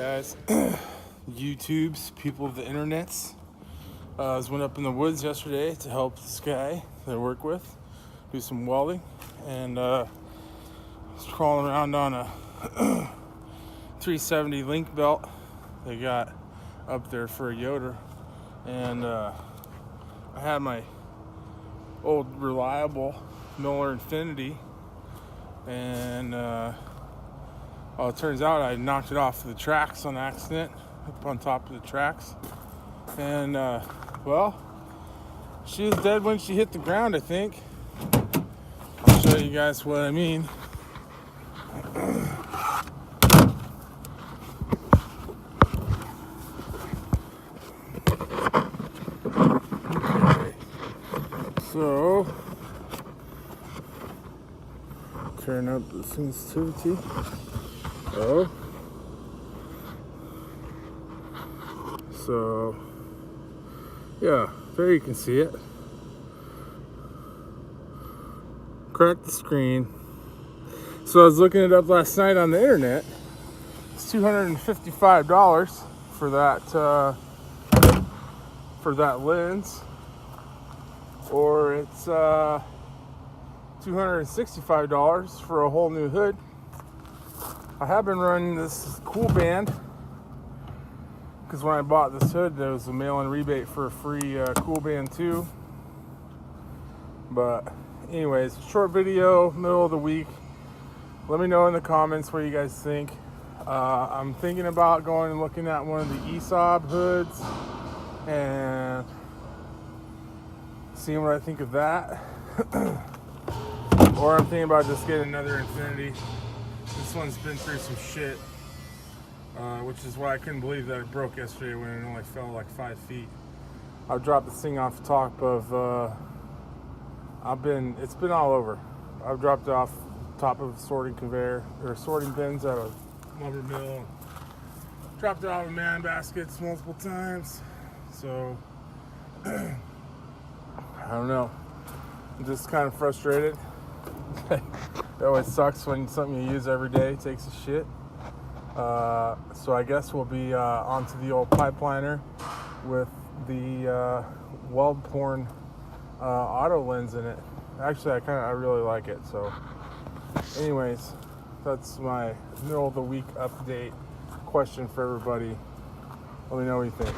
guys? YouTubes, people of the internets. I went up in the woods yesterday to help this guy that I work with do some welding, and was crawling around on a 370 link belt they got up there for a Yoder, and I had my old reliable Miller Infiniti, and it turns out I knocked it off the tracks on accident, up on top of the tracks. And, she was dead when she hit the ground, I think. I'll show you guys what I mean. Okay. So, turn up the sensitivity. Oh. So, yeah, there you can see it. Cracked the screen. So I was looking it up last night on the internet. It's $255 for that lens, or it's $265 for a whole new hood. I have been running this Cool Band because when I bought this hood, there was a mail-in rebate for a free Cool Band 2. But anyways, short video, middle of the week. Let me know in the comments what you guys think. I'm thinking about going and looking at one of the ESOB hoods and seeing what I think of that. Or I'm thinking about just getting another Infiniti. This one's been through some shit, which is why I couldn't believe that it broke yesterday when it only fell like 5 feet. I've dropped this thing off the top of, it's been all over. I've dropped it off top of a sorting conveyor, or sorting bins at a lumber mill. Dropped it off of man baskets multiple times. So, I don't know. I'm just kind of frustrated. It always sucks when something you use every day takes a shit. So I guess we'll be onto the old pipeliner with the weld porn auto lens in it. Actually, I really like it. So, anyways, that's my middle of the week update question for everybody. Let me know what you think.